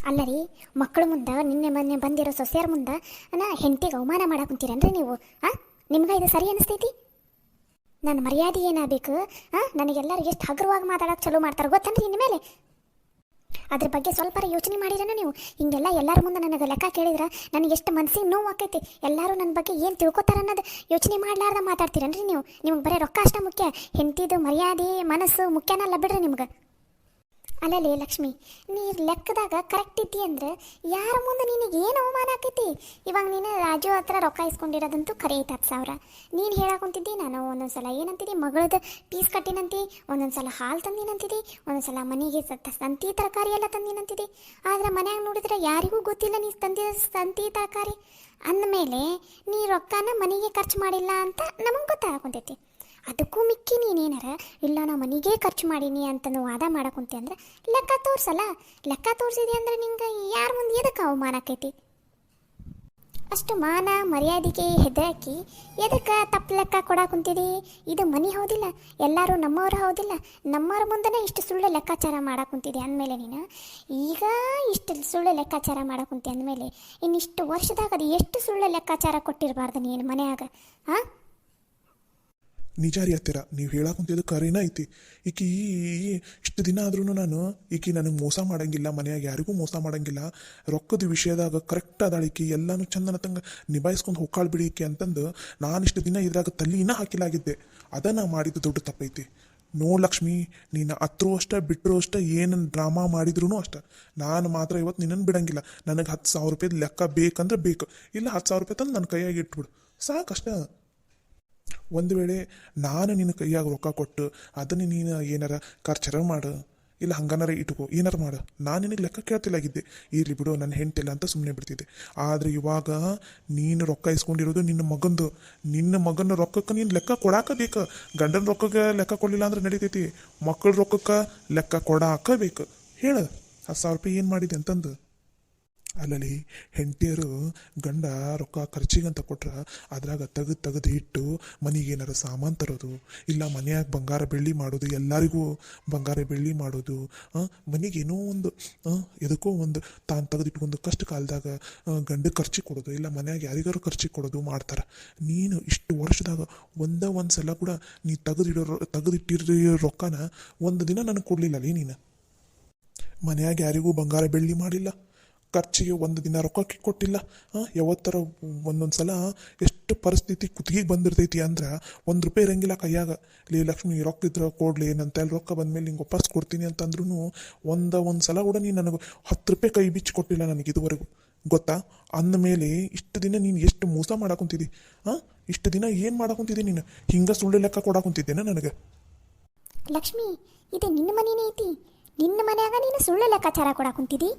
ಅಲ್ಲ ರೀ, ಮಕ್ಕಳು ಮುಂದೆ ನಿನ್ನೆ ಮೊನ್ನೆ ಬಂದಿರೋ ಸೊಸೆಯರ ಮುಂದೆ ಹೆಂಡತಿಗೆ ಅವಮಾನ ಮಾಡಕ್ಕೆ ಕುಂತೀರನ್ರಿ ನೀವು? ನಿಮ್ಗೆ ಇದು ಸರಿ ಅನಿಸ್ತೈತಿ? ನನ್ನ ಮರ್ಯಾದೆ ಏನಾಗಬೇಕು? ನನಗೆಲ್ಲರೂ ಎಷ್ಟು ಹಗುರವಾಗಿ ಮಾತಾಡೋಕೆ ಚಲೋ ಮಾಡ್ತಾರೆ ಗೊತ್ತನ್ರಿ ಇನ್ನು ಮೇಲೆ. ಅದ್ರ ಬಗ್ಗೆ ಸ್ವಲ್ಪ ಯೋಚನೆ ಮಾಡಿರನ ನೀವು? ಹಿಂಗೆಲ್ಲ ಎಲ್ಲರ ಮುಂದೆ ನನಗೆ ಲೆಕ್ಕ ಕೇಳಿದ್ರೆ ನನಗೆ ಎಷ್ಟು ಮನಸ್ಸಿಗೆ ನೋವು ಆಕೈತಿ. ಎಲ್ಲರೂ ನನ್ನ ಬಗ್ಗೆ ಏನು ತಿಳ್ಕೊತಾರೆ ಅನ್ನೋದು ಯೋಚನೆ ಮಾಡ್ಲಾರ್ದ ಮಾತಾಡ್ತೀರನ್ರಿ ನೀವು? ನಿಮ್ಗೆ ಬರೀ ರೊಕ್ಕ ಅಷ್ಟ ಮುಖ್ಯ, ಹೆಂಡತಿದು ಮರ್ಯಾದೆ ಮನಸ್ಸು ಮುಖ್ಯನಲ್ಲ ಬಿಡ್ರಿ ನಿಮ್ಗೆ. ಅಲ್ಲಲ್ಲಿ ಲಕ್ಷ್ಮಿ, ನೀ ಲೆಕ್ಕದಾಗ ಕರೆಕ್ಟ್ ಇದ್ದಿ ಅಂದ್ರೆ ಯಾರ ಮುಂದೆ ನಿನಗೆ ಏನು ಅವಮಾನ ಆಕೈತಿ? ಇವಾಗ ನೀನು ರಾಜು ಹತ್ರ ರೊಕ್ಕ ಇಸ್ಕೊಂಡಿರೋದಂತೂ ಖರೆ ಐತೆ 10,000. ನೀನು ಹೇಳಾಕೊಂತಿದ್ದಿ, ನಾನು ಒಂದೊಂದ್ಸಲ ಏನಂತಿದ್ದಿ, ಮಗಳದ ಫೀಸ್ ಕಟ್ಟಿನಂತಿ, ಒಂದೊಂದ್ಸಲ ಹಾಲು ತಂದಿನಂತಿದ್ದಿ, ಒಂದೊಂದ್ಸಲ ಮನೆಗೆ ಸಂತಿ ತರಕಾರಿ ಎಲ್ಲ ತಂದಿನಂತಿದ್ದಿ. ಆದ್ರೆ ಮನ್ಯಾಗ ನೋಡಿದ್ರೆ ಯಾರಿಗೂ ಗೊತ್ತಿಲ್ಲ ನೀ ತಂದಿದ ಸಂತಿ ತರಕಾರಿ ಅಂದಮೇಲೆ ನೀ ರೊಕ್ಕನ ಮನೆಗೆ ಖರ್ಚು ಮಾಡಿಲ್ಲ ಅಂತ ನಮಗೆ ಗೊತ್ತಾಗಕೊಂತೈತಿ. ಅದಕ್ಕೂ ಮಿಕ್ಕಿ ನೀನೇನಾರ ಇಲ್ಲ ನಾ ಮನೆಗೆ ಖರ್ಚು ಮಾಡೀನಿ ಅಂತಂದು ವಾದ ಮಾಡಕೊಂತೆ ಅಂದ್ರೆ ಲೆಕ್ಕ ತೋರ್ಸಲ್ಲ. ಲೆಕ್ಕ ತೋರಿಸಿದೆ ಅಂದ್ರೆ ನಿಂಗೆ ಯಾರ ಮುಂದೆ ಎದಕ್ಕೆ ಅವಮಾನ ಆಕೈತಿ? ಅಷ್ಟು ಮಾನ ಮರ್ಯಾದೆಗೆ ಹೆದರಕಿ ಎದಕ್ಕೆ ತಪ್ಪು ಲೆಕ್ಕ ಕೊಡಾಕುಂತಿದಿ? ಇದು ಮನೆ ಹೌದಿಲ್ಲ, ಎಲ್ಲರೂ ನಮ್ಮವ್ರು ಹೌದಿಲ್ಲ, ನಮ್ಮವ್ರ ಮುಂದೆ ಇಷ್ಟು ಸುಳ್ಳು ಲೆಕ್ಕಾಚಾರ ಮಾಡಾಕುಂತಿದೆ ಅಂದಮೇಲೆ ನೀನು ಈಗ ಇಷ್ಟು ಸುಳ್ಳು ಲೆಕ್ಕಾಚಾರ ಮಾಡಾಕುಂತಿ ಅಂದಮೇಲೆ ಇನ್ನಿಷ್ಟು ವರ್ಷದಾಗ ಅದು ಎಷ್ಟು ಸುಳ್ಳು ಲೆಕ್ಕಾಚಾರ ಕೊಟ್ಟಿರಬಾರ್ದು ನೀನು ಮನೆಯಾಗ? ನಿಜ ರೀ ಹತ್ತಿರ ನೀವು ಹೇಳಾಕುಂತಿದ್ದು ಕರೆನ ಐತಿ. ಈಕಿ ಇಷ್ಟು ದಿನ ಆದ್ರೂ ನಾನು ಈಕಿ ನನಗೆ ಮೋಸ ಮಾಡಂಗಿಲ್ಲ, ಮನೆಯಾಗ ಯಾರಿಗೂ ಮೋಸ ಮಾಡಂಗಿಲ್ಲ, ರೊಕ್ಕದ ವಿಷಯದಾಗ ಕರೆಕ್ಟ್ ಅದಾಳ ಈಕಿ, ಎಲ್ಲನೂ ಚಂದನ ತಂಗ ನಿಭಾಯಿಸ್ಕೊಂಡು ಹೋಗ್ಕಾಳ್ ಬಿಡಿ ಈಕಿ ಅಂತಂದು ನಾನು ಇಷ್ಟು ದಿನ ಇದ್ರಾಗ ತಲ್ಲಿನ ಹಾಕಿಲಾಗಿದ್ದೆ. ಅದನ್ನು ಮಾಡಿದ್ದು ದೊಡ್ಡ ತಪ್ಪೈತಿ. ನೋಡು ಲಕ್ಷ್ಮಿ, ನೀನು ಹತ್ರೂ ಅಷ್ಟೇ ಬಿಟ್ಟರು ಅಷ್ಟೇ, ಏನು ಡ್ರಾಮಾ ಮಾಡಿದ್ರು ಅಷ್ಟೇ, ನಾನು ಮಾತ್ರ ಇವತ್ತು ನಿನ್ನನ್ನು ಬಿಡಂಗಿಲ್ಲ. ನನಗೆ 10,000 ರೂಪಾಯಿ ಲೆಕ್ಕ ಬೇಕಂದ್ರೆ ಬೇಕು, ಇಲ್ಲ 10,000 ರೂಪಾಯಿ ತಂದು ನನ್ನ ಕೈಯಾಗಿ ಇಟ್ಬಿಡು ಸಾಕಷ್ಟೇ. ಒಂದು ವೇಳೆ ನಾನು ನಿನ್ನ ಕೈಯಾಗ ರೊಕ್ಕ ಕೊಟ್ಟು ಅದನ್ನು ನೀನು ಏನಾರ ಖರ್ಚರ ಮಾಡು, ಇಲ್ಲ ಹಂಗನಾರ ಇಟ್ಕೋ, ಏನಾರು ಮಾಡು, ನಾನು ನಿನಗೆ ಲೆಕ್ಕ ಕೇಳ್ತಿಲ್ಲಾಗಿದ್ದೆ. ಇರಲಿ ಬಿಡು ನನ್ನ ಹೆಂಡ್ತಿಲ್ಲ ಅಂತ ಸುಮ್ಮನೆ ಬಿಡ್ತಿದ್ದೆ. ಆದರೆ ಇವಾಗ ನೀನು ರೊಕ್ಕ ಇಸ್ಕೊಂಡಿರೋದು ನಿನ್ನ ಮಗನ ರೊಕ್ಕಕ್ಕೆ ನೀನು ಲೆಕ್ಕ ಕೊಡಾಕಬೇಕು. ಗಂಡನ ರೊಕ್ಕಕ್ಕೆ ಲೆಕ್ಕ ಕೊಡಲಿಲ್ಲ ಅಂದ್ರೆ ನಡೀತೈತಿ, ಮಕ್ಕಳ ರೊಕ್ಕಕ್ಕೆ ಲೆಕ್ಕ ಕೊಡಾಕಬೇಕು. ಹೇಳು 10,000 ರೂಪಾಯಿ ಏನು ಮಾಡಿದೆ ಅಂತಂದು. ಅಲ್ಲಲ್ಲಿ ಹೆಂಡತಿಯರು ಗಂಡ ರೊಕ್ಕ ಖರ್ಚಿಗಂತ ಕೊಟ್ರೆ ಅದ್ರಾಗ ತೆಗೆದು ಇಟ್ಟು ಮನೆಗೇನಾರ ಸಾಮಾನು ತರೋದು, ಇಲ್ಲ ಮನೆಯಾಗ ಬಂಗಾರ ಬೆಳ್ಳಿ ಮಾಡೋದು, ಎಲ್ಲರಿಗೂ ಬಂಗಾರ ಬೆಳ್ಳಿ ಮಾಡೋದು, ಮನೆಗೇನೋ ಒಂದು ಎದಕ್ಕೋ ಒಂದು ತಾನು ತೆಗೆದಿಟ್ಕೊಂಡು ಕಷ್ಟ ಕಾಲದಾಗ ಗಂಡ ಖರ್ಚಿಗೆ ಕೊಡೋದು, ಇಲ್ಲ ಮನೆಯಾಗ ಯಾರಿಗಾರು ಖರ್ಚಿಗೆ ಕೊಡೋದು ಮಾಡ್ತಾರೆ. ನೀನು ಇಷ್ಟು ವರ್ಷದಾಗ ಒಂದು ಸಲ ಕೂಡ ನೀ ತೆಗೆದಿಟ್ಟಿರೋ ರೊಕ್ಕನ ಒಂದು ದಿನ ನನಗೆ ಕೊಡಲಿಲ್ಲಲೇ ನೀನು. ಮನೆಯಾಗ ಯಾರಿಗೂ ಬಂಗಾರ ಬೆಳ್ಳಿ ಮಾಡಿಲ್ಲ, ಖರ್ಚಿಗೆ ಒಂದು ದಿನ ರೊಕ್ಕಕ್ಕೆ ಕೊಟ್ಟಿಲ್ಲ. ಯಾವತ್ತರ ಒಂದೊಂದು ಸಲ ಎಷ್ಟು ಪರಿಸ್ಥಿತಿ ಕುತ್ತಿಗೆ ಬಂದಿರ್ತೈತಿ ಅಂದ್ರೆ ₹1 ಇರಂಗಿಲ್ಲ ಕೈಯಾಗ. ಲಕ್ಷ್ಮಿ ರೊಕ್ಕ ಇದ್ರೆ ಕೊಡ್ಲಿ ಏನಂತ ರೊಕ್ಕ ಬಂದಮೇಲೆ ನಿಂಗೆ ವಾಪಸ್ ಕೊಡ್ತೀನಿ ಅಂತಂದ್ರೂ ಒಂದು ಸಲ ಕೂಡ ನೀನು ನನಗೆ ₹10 ಕೈ ಬಿಚ್ಚಿ ಕೊಟ್ಟಿಲ್ಲ ನನಗೆ ಇದುವರೆಗೂ, ಗೊತ್ತಾ? ಅಂದಮೇಲೆ ಇಷ್ಟು ದಿನ ನೀನು ಎಷ್ಟು ಮೋಸ ಮಾಡಾಕುಂತಿದ್ದಿ? ಇಷ್ಟು ದಿನ ಏನು ಮಾಡಾಕುಂತಿದ್ದಿ ನೀನು? ಹಿಂಗೆ ಸುಳ್ಳು ಲೆಕ್ಕ ಕೊಡಾಕುಂತಿದ್ದೇನೆ ನನಗೆ? ಲಕ್ಷ್ಮಿ, ಇದು ನಿನ್ನ ಮನೇನೇ ಐತಿ, ನಿನ್ನ ಮನ್ಯಾಗ ನೀನು ಸುಳ್ಳು ಲೆಕ್ಕಾಚಾರ ಕೊಡಾಕುಂತಿದ್ದಿ?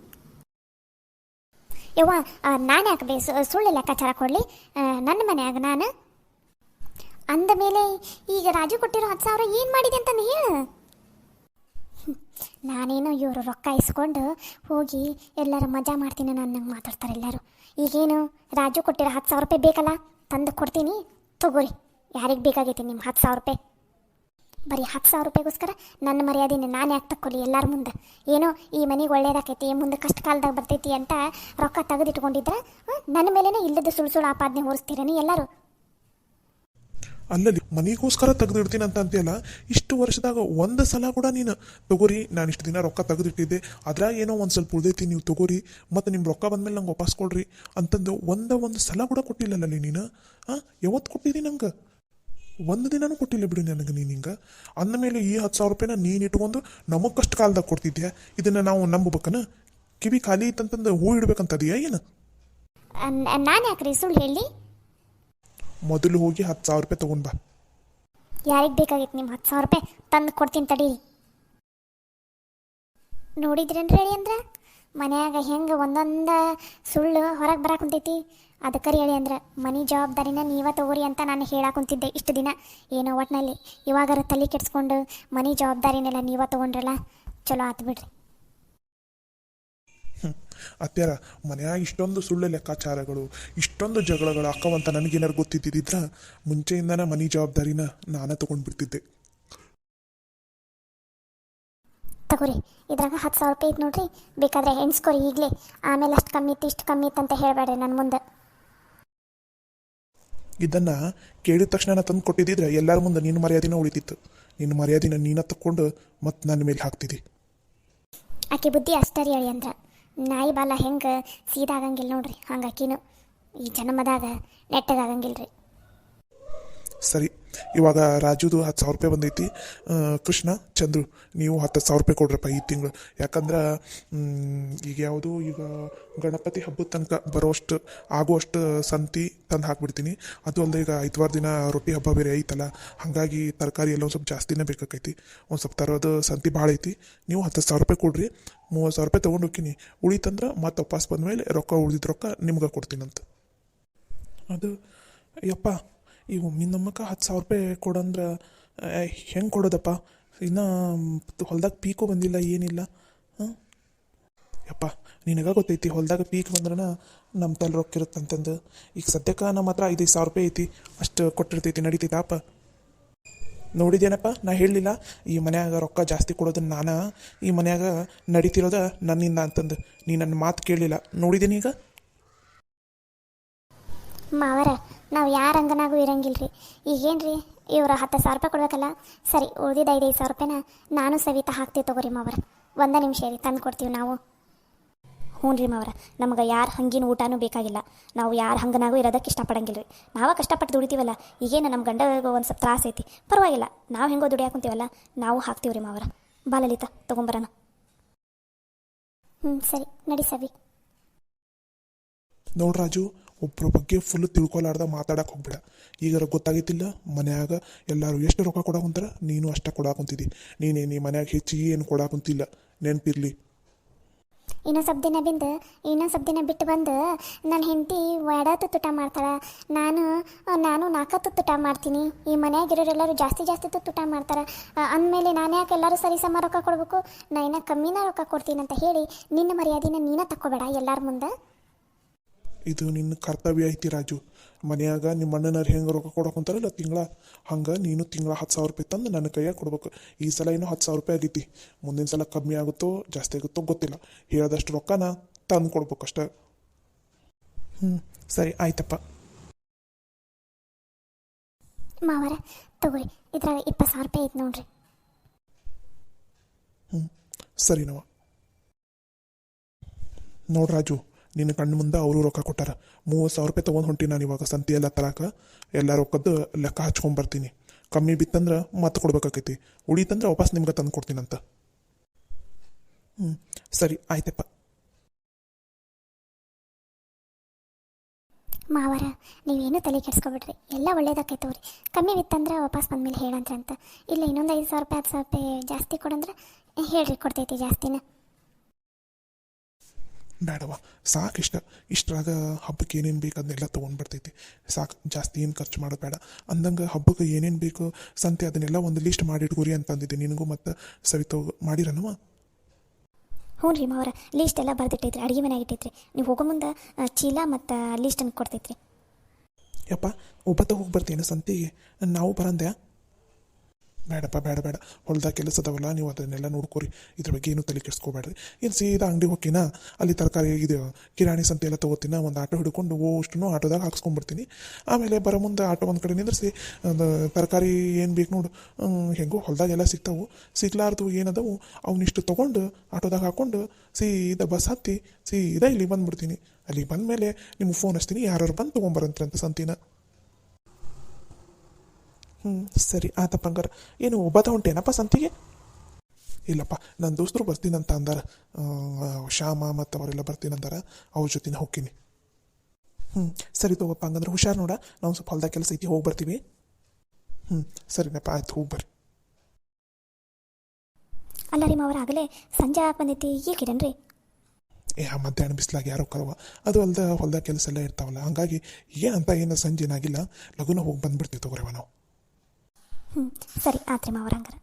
ಯವ್ವ, ನಾನು ಯಾಕೆ ಸುಳ್ಳು ಲೆಕ್ಕಾಚಾರ ಕೊಡಲಿ ನನ್ನ ಮನ್ಯಾಗ? ನಾನು ಅಂದ ಮೇಲೆ ಈಗ ರಾಜು ಕೊಟ್ಟಿರೋ 10,000 ಏನು ಮಾಡಿದೆ ಅಂತ ಹೇಳು. ನಾನೇನೋ ಇವರು ರೊಕ್ಕ ಇಸ್ಕೊಂಡು ಹೋಗಿ ಎಲ್ಲರೂ ಮಜಾ ಮಾಡ್ತೀನಿ ನನ್ನಂಗೆ ಮಾತಾಡ್ತಾರೆ ಎಲ್ಲರೂ. ಈಗೇನು ರಾಜು ಕೊಟ್ಟಿರೋ 10,000 ರೂಪಾಯಿ ಬೇಕಲ್ಲ, ತಂದು ಕೊಡ್ತೀನಿ ತಗೋರಿ. ಯಾರಿಗೆ ಬೇಕಾಗೈತಿ ನಿಮ್ಮ 10,000 ರೂಪಾಯಿ? ಬರೀ 10,000 ರೂಪಾಯಿಗೋಸ್ಕರ ನನ್ನ ಮರ್ಯಾದೆನ ನಾನು ಯಾಕೆ ತಕ್ಕೊಲಿ ಎಲ್ಲರ ಮುಂದೆ? ಏನೋ ಈ ಮನೆಗೆ ಒಳ್ಳೇದಾಕೈತಿ, ಮುಂದೆ ಕಷ್ಟ ಕಾಲದಾಗ ಬರ್ತೈತಿ ಅಂತ ರೊಕ್ಕ ತೆಗೆದಿಟ್ಕೊಂಡಿದ್ರೆ ನನ್ನ ಮೇಲೇನೆ ಇಲ್ಲದ ಸುಳ್ಳು ಆಪಾದನೆ ಹೊರಿಸ್ತೀರನಿ ಎಲ್ಲರೂ. ಅಲ್ಲಲ್ಲಿ ಮನೆಗೋಸ್ಕರ ತೆಗೆದಿಡ್ತೀನಿ ಅಂತೀಯಲ್ಲ, ಇಷ್ಟು ವರ್ಷದಾಗ ಒಂದು ಸಲ ಕೂಡ ನೀನು ತಗೋರಿ ನಾನು ಇಷ್ಟು ದಿನ ರೊಕ್ಕ ತೆಗೆದಿಟ್ಟಿದ್ದೆ, ಅದ್ರಾಗ ಏನೋ ಒಂದು ಸ್ವಲ್ಪ ಉಳಿದೈತಿ, ನೀವು ತಗೋರಿ ಮತ್ತು ನಿಮ್ಮ ರೊಕ್ಕ ಬಂದಮೇಲೆ ನಂಗೆ ವಾಪಸ್ ಕೊಡ್ರಿ ಅಂತಂದು ಒಂದು ಸಲ ಕೂಡ ಕೊಟ್ಟಿಲ್ಲಲ್ಲಿ ನೀನು. ಯಾವತ್ತು ಕೊಟ್ಟಿದ್ದೀನಿ ನಂಗೆ? ಒಂದು ದಿನನೂ ಕೊಟ್ಟಿಲ್ಲ ಬಿಡು ನನಗೆ ನೀನು. ಹಿಂಗೆ ಅಂದಮೇಲೆ ಈ 10,000 ರೂಪಾಯಿನ ನೀನು ಇಟ್ಕೊಂಡು ನಮಗೆ ಕಷ್ಟ ಕಾಲದಾಗ ಕೊಡ್ತಿದ್ಯಾ? ಇದನ್ನು ನಾವು ನಂಬಬೇಕನ? ಕಿವಿ ಖಾಲಿ ಇತ್ತಂತಂದು ಹೂ ಇಡ್ಬೇಕಂತದೆಯಾ ಏನು? ನಾನು ಯಾಕ್ರಿ ಸುಳ್ಳು ಹೇಳಿ? ಮೊದಲು ಹೋಗಿ 10,000 ರೂಪಾಯಿ ತೊಗೊಂಡು ಬಾ. ಯಾರಿಗೆ ಬೇಕಾಗಿತ್ತು ನಿಮ್ಮ 10,000 ರೂಪಾಯಿ? ತಂದು ಕೊಡ್ತೀನಿ ತಡೀರಿ. ನೋಡಿದ್ರೇನು ಹೇಳಿ ಅಂದ್ರೆ ಮನ್ಯಾಗ ಹೆಂಗೆ ಒಂದೊಂದು ಸುಳ್ಳು ಹೊರಗೆ ಬರಾಕುಂತೈತಿ. ಅದಕ್ಕೆ ಹೇಳಿ ಅಂದ್ರೆ ಮನೆ ಜವಾಬ್ದಾರಿನ ನೀವೇ ತಗೋರಿ ಅಂತ ನಾನು ಹೇಳಾಕುಂತಿದ್ದೆ ಇಷ್ಟು ದಿನ. ಏನೋ ಒಟ್ಟಿನಲ್ಲಿ ಇವಾಗಾರ ತಲೆ ಕೆಡ್ಸ್ಕೊಂಡು ಮನೆ ಜವಾಬ್ದಾರಿನೆಲ್ಲ ನೀವೇ ತೊಗೊಂಡ್ರಲ್ಲ, ಚಲೋ ಆತು ಬಿಡ್ರಿ. ಅತ್ಯಾರ ಮನ್ಯಾಗ ಇಷ್ಟೊಂದು ಸುಳ್ಳು ಲೆಕ್ಕಾಚಾರಗಳು, ಇಷ್ಟೊಂದು ಜಗಳಗಳು ಅಕ್ಕವಂತ ನನಗೇನಾರು ಗೊತ್ತಿದ್ದಿದ್ರ ಮುಂಚೆಯಿಂದನೇ ಮನೆ ಜವಾಬ್ದಾರಿನ ನಾನೇ ತೊಗೊಂಡ್ಬಿಡ್ತಿದ್ದೆ. ತಗೋರಿ ಇದ್ರಾಗ 10,000 ರೂಪಾಯಿ ಐತೆ ನೋಡ್ರಿ, ಬೇಕಾದ್ರೆ ಎಣ್ಸ್ಕೊರಿ ಈಗಲೇ, ಆಮೇಲೆ ಅಷ್ಟು ಕಮ್ಮಿ ಇತ್ತು ಇಷ್ಟು ಕಮ್ಮಿ ಇತ್ತು ಅಂತ ಹೇಳಬೇಡ್ರಿ ನನ್ನ ಮುಂದೆ. ಇದನ್ನು ಕೇಳಿದ ತಕ್ಷಣ ನಾನು ತಂದು ಕೊಟ್ಟಿದ್ದಿದ್ರೆ ಎಲ್ಲರ ಮುಂದೆ ನಿನ್ನ ಮರ್ಯಾದಿನ ಉಳಿತಿತ್ತು. ನಿನ್ನ ಮರ್ಯಾದಿನ ನೀನ ತಕ್ಕೊಂಡು ಮತ್ತೆ ನನ್ನ ಮೇಲೆ ಹಾಕ್ತಿದ್ದಿ. ಆಕೆ ಬುದ್ಧಿ ಅಷ್ಟರಿ ಹೇಳಿ ಅಂದ್ರೆ ನಾಯಿ ಬಾಲ ಹೆಂಗೆ ಸೀದಾ ಆಗಂಗಿಲ್ಲ ನೋಡ್ರಿ, ಹಂಗೆ ಆಕಿನೂ ಈ ಜನ್ಮದಾಗ ನೆಟ್ಟಗಾಗಂಗಿಲ್ಲ ರೀ. ಸರಿ, ಇವಾಗ ರಾಜುದು 10,000 ರೂಪಾಯಿ ಬಂದೈತಿ. ಕೃಷ್ಣ, ಚಂದ್ರು, ನೀವು 10,000 ರೂಪಾಯಿ ಕೊಡ್ರಪ್ಪ ಈ ತಿಂಗಳು. ಯಾಕಂದ್ರೆ ಈಗ ಯಾವುದು ಈಗ ಗಣಪತಿ ಹಬ್ಬದ ತನಕ ಬರೋಷ್ಟು ಆಗುವಷ್ಟು ಸಂತಿ ತಂದು ಹಾಕ್ಬಿಡ್ತೀನಿ. ಅದು ಅಲ್ಲದೆ ಈಗ ಐತವಾರ ದಿನ ರೊಟ್ಟಿ ಹಬ್ಬ ಬೇರೆ ಐತಲ್ಲ, ಹಾಗಾಗಿ ತರಕಾರಿ ಎಲ್ಲ ಒಂದು ಸ್ವಲ್ಪ ಜಾಸ್ತಿನೇ ಬೇಕಾಕೈತಿ. ಒಂದು ಸ್ವಲ್ಪ ತರೋದು ಸಂತಿ ಭಾಳ ಐತಿ. ನೀವು 10,000 ರೂಪಾಯಿ ಕೊಡ್ರಿ, 30,000 ರೂಪಾಯಿ ತೊಗೊಂಡು ಹೋಗ್ತೀನಿ. ಉಳಿತಂದ್ರೆ ಮತ್ತೆ ವಾಪಸ್ ಬಂದಮೇಲೆ ಉಳಿದಿದ್ದ ರೊಕ್ಕ ನಿಮ್ಗೆ ಕೊಡ್ತೀನಂತ. ಅದು ಯಪ್ಪ, ಈಗ ನಿನ್ನಮ್ಮಕ್ಕ 10,000 ರೂಪಾಯಿ ಕೊಡಂದ್ರೆ ಹೆಂಗೆ ಕೊಡೋದಪ್ಪ? ಇನ್ನೂ ಹೊಲ್ದಾಗ ಪೀಕು ಬಂದಿಲ್ಲ, ಏನಿಲ್ಲ. ಹಾಂ ಯಪ್ಪ, ನಿನಗೆ ಗೊತ್ತೈತಿ ಹೊಲ್ದಾಗ ಪೀಕ್ ಬಂದ್ರೆ ನಮ್ಮ ತಲೆ ರೊಕ್ಕ ಇರುತ್ತಂತಂದು. ಈಗ ಸದ್ಯಕ್ಕೆ ನಮ್ಮ ಹತ್ರ 5,000 ರೂಪಾಯಿ ಐತಿ, ಅಷ್ಟು ಕೊಟ್ಟಿರ್ತೈತಿ, ನಡೀತೈತಾಪ. ನೋಡಿದೇನಪ್ಪ, ನಾ ಹೇಳಲಿಲ್ಲ ಈ ಮನ್ಯಾಗ ರೊಕ್ಕ ಜಾಸ್ತಿ ಕೊಡೋದನ್ನ ನಾನು, ಈ ಮನ್ಯಾಗ ನಡೀತಿರೋದ ನನ್ನಿಂದ ಅಂತಂದು. ನೀ ನನ್ನ ಮಾತು ಕೇಳಲಿಲ್ಲ, ನೋಡಿದ್ದೀನಿ ಈಗ. ಮಾವರ ನಾವು ಯಾರ ಅಂಗನಾಗೂ ಇರಂಗಿಲ್ಲ ರೀ. ಈಗೇನು ರೀ ಇವ್ರು 10,000 ರೂಪಾಯಿ ಕೊಡ್ಬೇಕಲ್ಲ, ಸರಿ ಉಳಿದಿದ್ದು 5,000 ರೂಪಾಯಿನ ನಾನು ಸವಿತಾ ಹಾಕ್ತೀವಿ ತಗೋರಿ ಮಾವರ. 1 ನಿಮಿಷ ರೀ, ತಂದು ಕೊಡ್ತೀವಿ ನಾವು. ಹ್ಞೂ ರೀ ಮಾವರ, ನಮಗೆ ಯಾರು ಹಂಗಿನ ಊಟನೂ ಬೇಕಾಗಿಲ್ಲ. ನಾವು ಯಾರು ಹಂಗನಾಗೂ ಇರೋದಕ್ಕೆ ಇಷ್ಟಪಡಂಗಿಲ್ಲ ರೀ. ನಾವು ಕಷ್ಟಪಟ್ಟು ದುಡಿತೀವಲ್ಲ, ಈಗೇನು ನಮ್ಮ ಗಂಡ ಒಂದು ಸ್ವಲ್ಪ ತ್ರಾಸ ಐತಿ, ಪರವಾಗಿಲ್ಲ. ನಾವು ಹೆಂಗೋ ದುಡಿಯಾಕೊಂತೀವಲ್ಲ, ನಾವು ಹಾಕ್ತೀವಿ ರೀ ಮಾವರ. ಬಾ ಲಲಿತಾ, ತೊಗೊಂಬರೋಣ. ಸರಿ ನಡಿ ಸವಿ. ನೋಡು ರಾಜು, ಒಬ್ಬರ ಬಗ್ಗೆ ಫುಲ್ ತಿಳ್ಕೊಲಾರ್ದ ಮಾತಾಡಕ್ಕೆ ಹೋಗ್ಬೇಡ. ಈಗಾರ ಗೊತ್ತಾಗೈತಿಲ್ಲ, ಮನ್ಯಾಗ ಎಲ್ಲರೂ ಎಷ್ಟು ರೊಕ್ಕ ಕೊಡಾಕುಂತಾರ, ನೀನು ಅಷ್ಟೇ ಕೊಡಾಕುಂತಿದ್ದಿ. ನೀ ಮನ್ಯಾಗ ಹೆಚ್ಚಿಗೆ ಏನು ಕೊಡಾಕುಂತಿಲ್ಲ, ನೆನಪಿರ್ಲಿ. ಇನ್ನೊಂದು ಸ್ವಲ್ಪ ದಿನ ಬಿಟ್ಟು ಬಂದು ನನ್ನ ಹೆಂಡತಿ ವಡಾತು ತುಟ ಮಾಡ್ತಾಳೆ, ನಾನು 4 ತುಟ ಮಾಡ್ತೀನಿ. ಈ ಮನ್ಯಾಗಿರೋರೆಲ್ಲರೂ ಜಾಸ್ತಿ ತುಟ ಮಾಡ್ತಾರೆ ಅಂದಮೇಲೆ ನಾನು ಯಾಕೆ ಎಲ್ಲರೂ ಸರಿ ಸಮ ರೊಕ್ಕ ಕೊಡಬೇಕು? ನಾ ಇನ್ನೂ ಕಮ್ಮಿನ ರೊಕ್ಕ ಕೊಡ್ತೀನಿ ಅಂತ ಹೇಳಿ ನಿನ್ನ ಮರ್ಯಾದಿನ ನೀನ ತಕ್ಕೋಬೇಡ ಎಲ್ಲರ ಮುಂದೆ. ಇದು ನಿನ್ನ ಕರ್ತವ್ಯ ಐತಿ ರಾಜು. ಮನ್ಯಾಗ ನಿಮ್ಮ ಅಣ್ಣನವ್ರು ಹೆಂಗೆ ರೊಕ್ಕ ಕೊಡೋಕಂತಾರಲ್ಲ ತಿಂಗಳ, ಹಂಗೆ ನೀನು ತಿಂಗಳ 10,000 ರೂಪಾಯಿ ತಂದು ನನ್ನ ಕೈಯಾಗ ಕೊಡ್ಬೇಕು. ಈ ಸಲ ಇನ್ನೂ 10,000 ರೂಪಾಯಿ ಆಗೈತಿ, ಮುಂದಿನ ಸಲ ಕಮ್ಮಿ ಆಗುತ್ತೋ ಜಾಸ್ತಿ ಆಗುತ್ತೋ ಗೊತ್ತಿಲ್ಲ. ಹೇಳದಷ್ಟು ರೊಕ್ಕನ ತಂದು ಕೊಡ್ಬೇಕಷ್ಟೆ. ಸರಿ ಆಯ್ತಪ್ಪ. ಮಾವರ ತಗೋರಿ, ಇದ್ರಾಗ 20,000 ರೂಪಾಯಿ ಐತೆ ನೋಡ್ರಿ. ಸರಿನವ. ನೋಡು ರಾಜು, ನಿನ್ನ ಕಣ್ಣು ಮುಂದೆ ಅವರು ರೊಕ್ಕ ಕೊಟ್ಟಾರ. 30,000 ರೂಪಾಯಿ ತೊಗೊಂಡು ಹೊಂಟಿ ನಾನು ಇವಾಗ ಸಂತಿ ಎಲ್ಲ ತರಾಕ. ಎಲ್ಲ ರೊಕ್ಕದ್ದು ಲೆಕ್ಕ ಹಚ್ಕೊಂಬರ್ತೀನಿ. ಕಮ್ಮಿ ಬಿತ್ತಂದ್ರೆ ಮತ್ತೆ ಕೊಡ್ಬೇಕಾಕೈತಿ, ಉಳಿತಂದ್ರೆ ವಾಪಸ್ ನಿಮ್ಗೆ ತಂದು ಕೊಡ್ತೀನಂತ. ಸರಿ ಆಯ್ತಪ್ಪ. ಮಾವರ ನೀವೇನು ತಲೆ ಕೆಡಿಸ್ಕೊಬಿಡ್ರಿ, ಎಲ್ಲ ಒಳ್ಳೇದಾಕೈತವ್ರಿ. ಕಮ್ಮಿ ಬಿತ್ತಂದ್ರೆ ವಾಪಸ್ ಬಂದ್ಮೇಲೆ ಹೇಳಂದ್ರೆ ಅಂತ. ಇಲ್ಲ ಇನ್ನೊಂದು 5,000 ರೂಪಾಯಿ 10,000 ರೂಪಾಯಿ ಜಾಸ್ತಿ ಕೊಡಂದ್ರೆ ಹೇಳ್ರಿ, ಕೊಡ್ತೈತಿ ಜಾಸ್ತಿನ. ಬೇಡವಾ, ಸಾಕು. ಇಷ್ಟರಾಗ ಹಬ್ಬಕ್ಕೆ ಏನೇನು ಬೇಕು ಅದನ್ನೆಲ್ಲ ತೊಗೊಂಡ್ಬರ್ತೈತಿ, ಸಾಕು. ಜಾಸ್ತಿ ಏನು ಖರ್ಚು ಮಾಡೋದು ಬೇಡ. ಅಂದಂಗೆ ಹಬ್ಬಕ್ಕೆ ಏನೇನು ಬೇಕು ಸಂತೆ ಅದನ್ನೆಲ್ಲ ಒಂದು ಲಿಸ್ಟ್ ಮಾಡಿಟ್ಕೋರಿ ಅಂತಂದಿದ್ದೆ ನಿನಗೂ ಮತ್ತು ಸವಿತಾ ಮಾಡಿರನವ. ಹ್ಞೂ ರೀ ಮಾವರ, ಲೀಸ್ಟ್ ಎಲ್ಲ ಬರ್ದಿಟ್ಟೈತ್ರಿ, ಅಡುಗೆ ಮನೆಯಾಗ ಇಟ್ಟೈತ್ರಿ. ನೀವು ಹೋಗೋ ಮುಂದೆ ಚೀಲ ಮತ್ತು ಲೀಸ್ಟನ್ನು ಕೊಡ್ತೈತ್ರಿ. ಯಪ್ಪ, ಒಬ್ಬತ್ತ ಹೋಗಿ ಬರ್ತೀನಿ ಸಂತೆಗೆ, ನಾವು ಬರಂದೆ. ಬೇಡಪ್ಪ, ಬೇಡ. ಹೊಲ್ದಾಗ ಕೆಲಸ ಅದಾವಲ್ಲ, ನೀವು ಅದನ್ನೆಲ್ಲ ನೋಡ್ಕೊರಿ. ಇದ್ರ ಬಗ್ಗೆ ಏನು ತಲೆ ಕೆಡಿಸ್ಕೋಬೇಡ್ರಿ. ಏನು ಸೀದಾ ಅಂಗಡಿ ಹೋಗ್ತೀನ, ಅಲ್ಲಿ ತರಕಾರಿ ಇದು ಕಿರಾಣಿ ಸಂತೆ ಎಲ್ಲ ತೊಗೋತೀನ. ಒಂದು ಆಟೋ ಹಿಡ್ಕೊಂಡು ಅಷ್ಟು ಆಟೋದಾಗ ಹಾಕ್ಸ್ಕೊಂಡ್ಬಿಡ್ತೀನಿ. ಆಮೇಲೆ ಬರೋ ಮುಂದೆ ಆಟೋ ಒಂದು ಕಡೆ ನಿಂದ್ರಿಸಿ ತರಕಾರಿ ಏನು ಬೇಕು ನೋಡು, ಹೆಂಗೋ ಹೊಲ್ದಾಗೆಲ್ಲ ಸಿಗ್ತಾವು. ಸಿಗ್ಲಾರ್ದು ಏನದವು ಅವನಿಷ್ಟು ತೊಗೊಂಡು ಆಟೋದಾಗ ಹಾಕ್ಕೊಂಡು ಸೀದಾ ಬಸ್ ಹತ್ತಿ ಸೀದಾ ಇಲ್ಲಿ ಬಂದುಬಿಡ್ತೀನಿ. ಅಲ್ಲಿಗೆ ಬಂದಮೇಲೆ ನಿಮ್ಗೆ ಫೋನ್ ಹಚ್ತೀನಿ, ಯಾರು ಬಂದು ತೊಗೊಂಬರಂತ್ರಂತ ಸಂತಿನ. ಸರಿ ಆತಪ್ಪ. ಹಂಗಾರೆ ಏನು ಒಬ್ಬತ ಹೊಂಟೇನಪ್ಪ ಸಂತಿಗೆ? ಇಲ್ಲಪ್ಪ, ನನ್ನ ದೋಸ್ತರು ಬರ್ತೀನಂತ ಅಂದಾರ. ಶ್ಯಾಮ ಮತ್ತು ಅವರೆಲ್ಲ ಬರ್ತೀನಂದಾರ, ಅವ್ರ ಜೊತೆನ ಹೋಗ್ತೀನಿ. ಸರಿ ತಗೋಪ್ಪ. ಹಂಗಂದ್ರೆ ಹುಷಾರು ನೋಡ, ನಾವು ಸ್ವಲ್ಪ ಹೊಲ್ದಾಗ ಕೆಲಸ ಐತಿ, ಹೋಗಿ ಬರ್ತೀವಿ. ಸರಿನಪ್ಪ, ಆಯ್ತು, ಹೋಗಿ ಬರ್ರಿ. ಅಲ್ಲ ರೀ ಮಾವರ, ಆಗಲೇ ಸಂಜೆ ಬಂದೈತಿ, ಈಗಿರೇನ್ರಿ? ಮಧ್ಯಾಹ್ನ ಬಿಸ್ಲಾಗ ಯಾರೋ ಕರವ, ಅದು ಅಲ್ದ ಹೊಲ್ದಾಗ ಕೆಲಸ ಎಲ್ಲ ಇರ್ತಾವಲ್ಲ, ಹಂಗಾಗಿ ಏನು ಸಂಜೆ ಏನಾಗಿಲ್ಲ, ಲಗುನ ಹೋಗಿ ಬಂದ್ಬಿಡ್ತೀವಿ ತಗೋರವ ನಾವು. ಸರಿ ಆತ್ರಿ ಮಾವರ. ಹಂಗಾರೆ